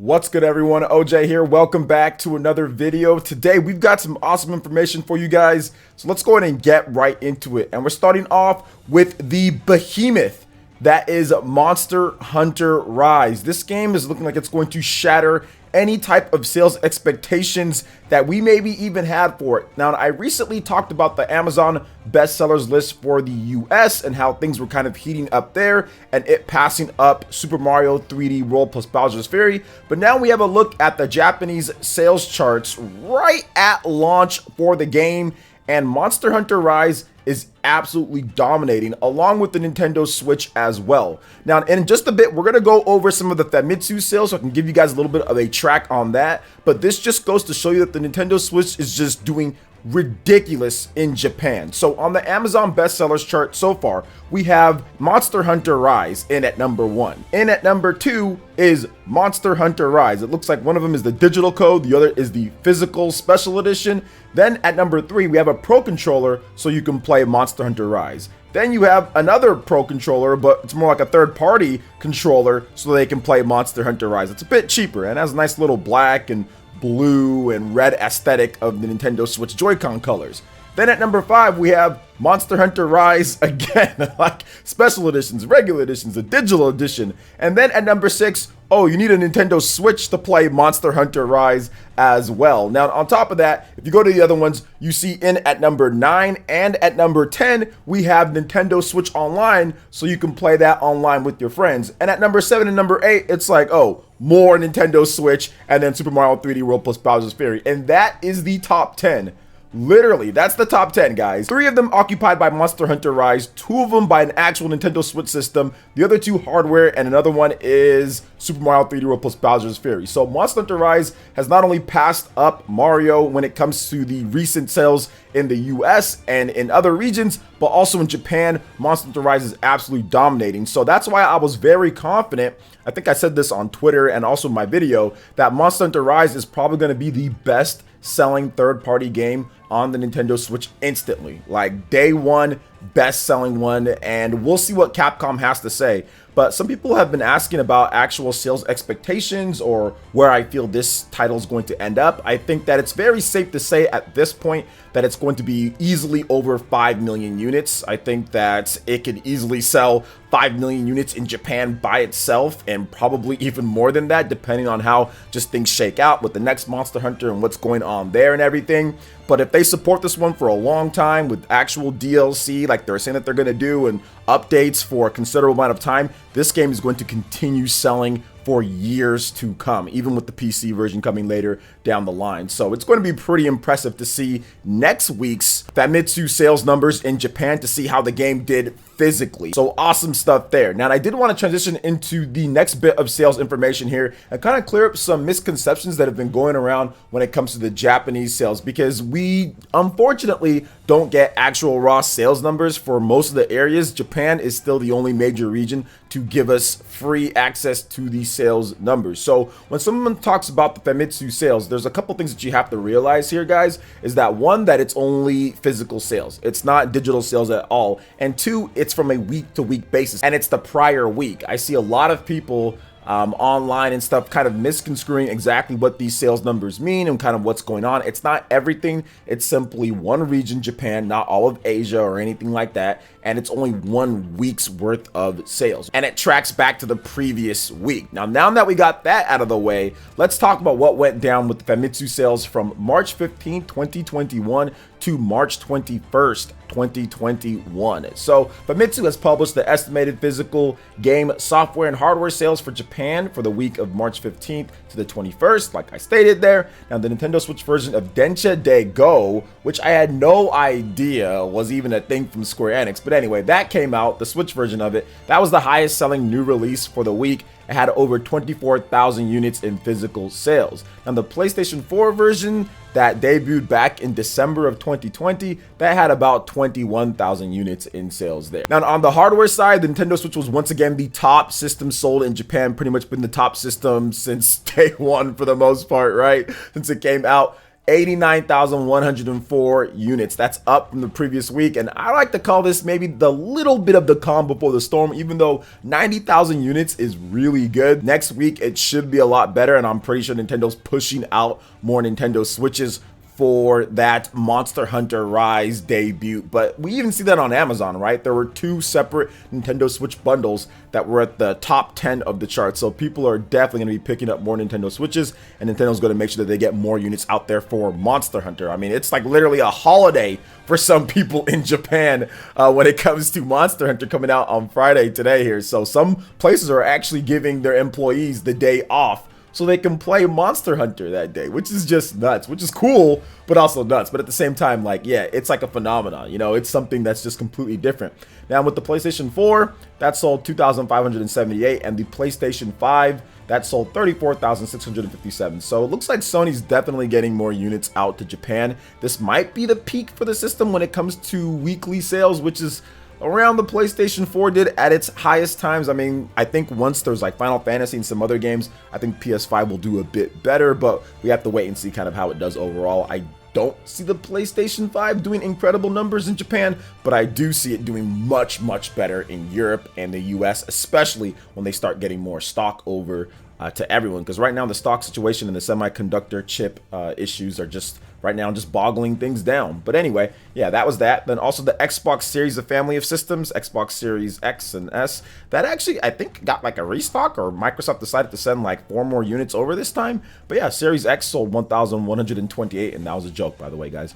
What's good, everyone? OJ here. Welcome back to another video. Today we've got some awesome information for you guys, so let's go ahead and get right into it. And we're starting off with the behemoth that is Monster Hunter Rise. This game is looking like it's going to shatter any type of sales expectations that we maybe even had for it. Now, I recently talked about the Amazon bestsellers list for the US and how things were kind of heating up there and it passing up Super Mario 3D World plus Bowser's Fury. But now we have a look at the Japanese sales charts right at launch for the game, and Monster Hunter Rise is absolutely dominating, along with the Nintendo Switch as well. Now, in just a bit, we're going to go over some of the Famitsu sales, so I can give you guys a little bit of a track on that. But this just goes to show you that the Nintendo Switch is just doing ridiculous in Japan. So on the Amazon bestsellers chart so far, we have Monster Hunter Rise in at number 1. In at number 2 is Monster Hunter Rise. It looks like one of them is the digital code, the other is the physical special edition. Then at number 3, we have a Pro Controller, so you can play Monster Hunter Rise. Then you have another Pro Controller, but it's more like a third-party controller, so they can play Monster Hunter Rise. It's a bit cheaper and has a nice little black and blue and red aesthetic of the Nintendo Switch Joy-Con colors. Then at number 5, we have Monster Hunter Rise again, like special editions, regular editions, a digital edition. And then at number 6, oh, you need a Nintendo Switch to play Monster Hunter Rise as well. Now, on top of that, if you go to the other ones, you see in at number 9 and at number 10, we have Nintendo Switch Online, so you can play that online with your friends. And at number 7 and number 8, it's like, oh, more Nintendo Switch, and then Super Mario 3D World plus Bowser's Fury. And that is the top 10. Literally, that's the top 10, guys. 3 of them occupied by Monster Hunter Rise, 2 of them by an actual Nintendo Switch system, the other 2 hardware, and another one is Super Mario 3D World plus Bowser's Fury. So Monster Hunter Rise has not only passed up Mario when it comes to the recent sales in the US and in other regions, but also in Japan, Monster Hunter Rise is absolutely dominating. So that's why I was very confident, I think I said this on Twitter and also in my video, that Monster Hunter Rise is probably going to be the best selling third-party game on the Nintendo Switch instantly. Like day one, best selling one, and we'll see what Capcom has to say. But some people have been asking about actual sales expectations or where I feel this title is going to end up. I think that it's very safe to say at this point that it's going to be easily over 5 million units. I think that it could easily sell 5 million units in Japan by itself, and probably even more than that, depending on how just things shake out with the next Monster Hunter and what's going on there and everything. But if they support this one for a long time with actual DLC, like they're saying that they're going to do, and updates for a considerable amount of time, this game is going to continue selling for years to come, even with the PC version coming later down the line. So it's going to be pretty impressive to see next week's Famitsu sales numbers in Japan, to see how the game did physically. So awesome stuff there. Now, I did want to transition into the next bit of sales information here and kind of clear up some misconceptions that have been going around when it comes to the Japanese sales, because we unfortunately don't get actual raw sales numbers for most of the areas. Japan is still the only major region to give us free access to these sales numbers. So when someone talks about the Famitsu sales, there's a couple things that you have to realize here, guys, is that one, that it's only physical sales. It's not digital sales at all. And 2, it's from a week-to-week basis, and it's the prior week. I see a lot of people online and stuff kind of misconstruing exactly what these sales numbers mean and kind of what's going on. It's not everything. It's simply one region, Japan, not all of Asia or anything like that. And it's only 1 week's worth of sales, and it tracks back to the previous week. Now that we got that out of the way, let's talk about what went down with the Famitsu sales from March 15, 2021 to March 21st, 2021. So Famitsu has published the estimated physical game software and hardware sales for Japan for the week of March 15th to the 21st, like I stated there. Now, the Nintendo Switch version of Densha de Go, which I had no idea was even a thing from Square Enix, but anyway, that came out, the Switch version of it. That was the highest selling new release for the week. It had over 24,000 units in physical sales. Now, the PlayStation 4 version that debuted back in December of 2020, that had about 21,000 units in sales there. Now, on the hardware side, the Nintendo Switch was once again the top system sold in Japan, pretty much been the top system since day one for the most part, right? Since it came out. 89,104 units. That's up from the previous week, and I like to call this maybe the little bit of the calm before the storm, even though 90,000 units is really good. Next week it should be a lot better, and I'm pretty sure Nintendo's pushing out more Nintendo Switches for that Monster Hunter Rise debut. But we even see that on Amazon, right? There were 2 separate Nintendo Switch bundles that were at the top 10 of the chart. So people are definitely going to be picking up more Nintendo Switches, and Nintendo's going to make sure that they get more units out there for Monster Hunter. I mean, it's like literally a holiday for some people in Japan when it comes to Monster Hunter coming out on Friday today here. So some places are actually giving their employees the day off so they can play Monster Hunter that day, which is just nuts, which is cool, but also nuts. But at the same time, like, yeah, it's like a phenomenon, you know, it's something that's just completely different. Now with the PlayStation 4, that sold 2,578, and the PlayStation 5, that sold 34,657. So it looks like Sony's definitely getting more units out to Japan. This might be the peak for the system when it comes to weekly sales, which is around the PlayStation 4 did at its highest times. I mean, I think once there's like Final Fantasy and some other games, I think PS5 will do a bit better, but we have to wait and see kind of how it does overall. I don't see the PlayStation 5 doing incredible numbers in Japan, but I do see it doing much, much better in Europe and the US, especially when they start getting more stock over to everyone, because right now the stock situation and the semiconductor chip issues are just right now just boggling things down. But anyway, yeah, that was that. Then also the Xbox Series, the family of systems, Xbox Series X and S, that actually I think got like a restock, or Microsoft decided to send like 4 more units over this time. But yeah, Series X sold 1,128, and that was a joke, by the way, guys.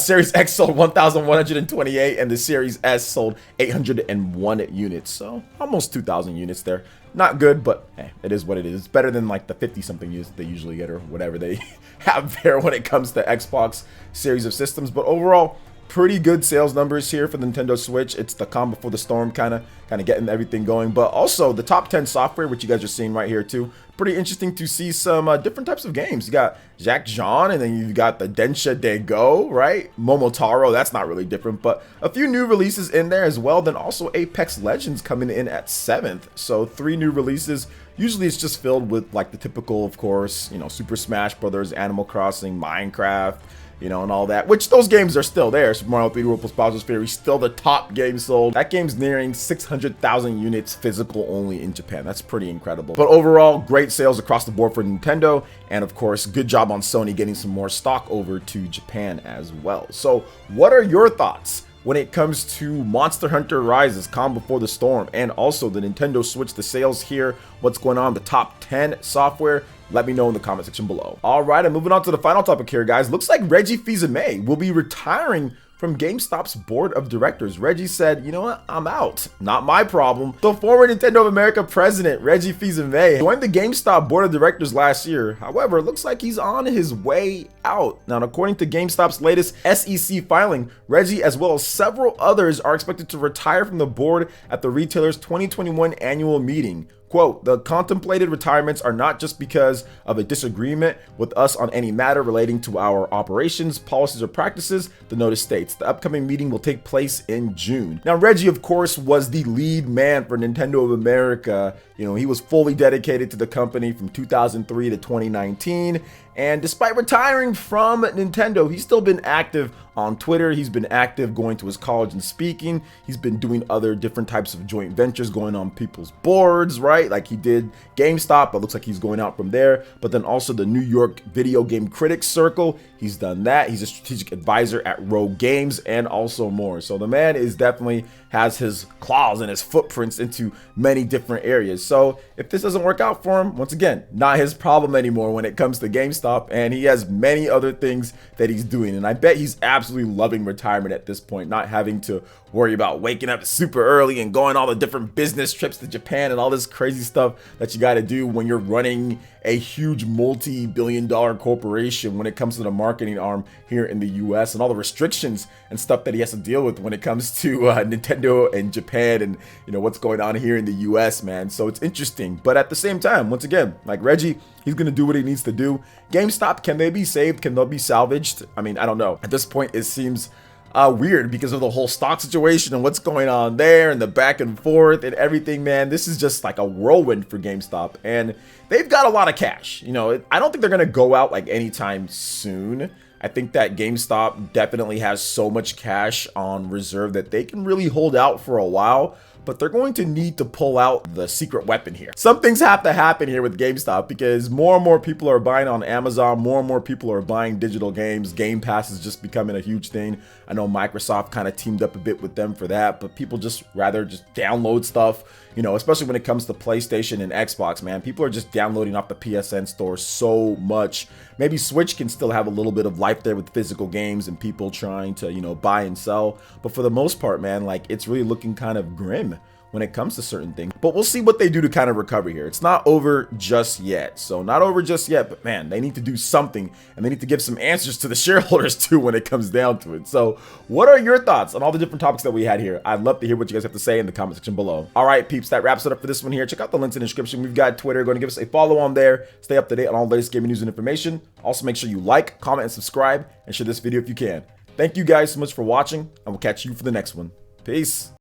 Series X sold 1,128, and the Series S sold 801 units, so almost 2,000 units there. Not good, but hey, it is what it is. It's better than like the 50-something units they usually get, or whatever they have there when it comes to Xbox Series of systems. But overall, pretty good sales numbers here for the Nintendo Switch. It's the calm before the storm, kind of getting everything going. But also the top 10 software, which you guys are seeing right here too. Pretty interesting to see some different types of games. You got Jack Jean, and then you've got the Densha de Go, right? Momotaro, that's not really different, but a few new releases in there as well. Then also Apex Legends coming in at 7th. So 3 new releases. Usually it's just filled with like the typical, of course, you know, Super Smash Brothers, Animal Crossing, Minecraft, you know, and all that, which those games are still there. Super Mario 3D World plus Bowser's Fury, still the top game sold. That game's nearing 600,000 units physical only in Japan. That's pretty incredible. But overall, great sales across the board for Nintendo, and of course, good job on Sony getting some more stock over to Japan as well. So what are your thoughts when it comes to Monster Hunter Rise's Calm Before the Storm, and also the Nintendo Switch, the sales here, what's going on, the top 10 software? Let me know in the comment section below. All right, and moving on to the final topic here, guys. Looks like Reggie Fils-Aimé will be retiring from GameStop's board of directors. Reggie said, you know what, I'm out. Not my problem. The former Nintendo of America president, Reggie Fils-Aimé, joined the GameStop board of directors last year. However, it looks like he's on his way out. Now, according to GameStop's latest SEC filing, Reggie, as well as several others, are expected to retire from the board at the retailer's 2021 annual meeting. Quote, the contemplated retirements are not just because of a disagreement with us on any matter relating to our operations, policies, or practices, the notice states. The upcoming meeting will take place in June. Now, Reggie, of course, was the lead man for Nintendo of America. You know, he was fully dedicated to the company from 2003 to 2019. And despite retiring from Nintendo, he's still been active on Twitter. He's been active going to his college and speaking. He's been doing other different types of joint ventures, going on people's boards, right? Like he did GameStop, but looks like he's going out from there. But then also the New York Video Game Critics Circle. He's done that. He's a strategic advisor at Rogue Games and also more. So the man is definitely has his claws and his footprints into many different areas. So if this doesn't work out for him, once again, not his problem anymore when it comes to GameStop, and he has many other things that he's doing. And I bet he's absolutely loving retirement at this point, not having to worry about waking up super early and going all the different business trips to Japan and all this crazy stuff that you got to do when you're running a huge multi-billion-dollar corporation when it comes to the marketing arm here in the US, and all the restrictions and stuff that he has to deal with when it comes to Nintendo and Japan, and you know what's going on here in the US, man. So it's interesting, but at the same time, once again, like Reggie, he's gonna do what he needs to do. GameStop, can they be saved? Can they be salvaged? I mean, I don't know. At this point, it seems weird because of the whole stock situation and what's going on there and the back and forth and everything, man. This is just like a whirlwind for GameStop, and they've got a lot of cash. You know, I don't think they're gonna go out like anytime soon. I think that GameStop definitely has so much cash on reserve that they can really hold out for a while, but they're going to need to pull out the secret weapon here. Some things have to happen here with GameStop because more and more people are buying on Amazon, more and more people are buying digital games. Game Pass is just becoming a huge thing. I know Microsoft kind of teamed up a bit with them for that, but people just rather just download stuff, you know, especially when it comes to PlayStation and Xbox, man. People are just downloading off the PSN store so much. Maybe Switch can still have a little bit of life there with physical games and people trying to, you know, buy and sell. But for the most part, man, like it's really looking kind of grim when it comes to certain things. But we'll see what they do to kind of recover here. It's not over just yet. So not over just yet, but man, they need to do something and they need to give some answers to the shareholders too when it comes down to it. So what are your thoughts on all the different topics that we had here? I'd love to hear what you guys have to say in the comment section below. All right, peeps, that wraps it up for this one here. Check out the links in the description. We've got Twitter. Go and give us a follow on there. Stay up to date on all the latest gaming news and information. Also, make sure you like, comment, and subscribe, and share this video if you can. Thank you guys so much for watching, and we'll catch you for the next one. Peace.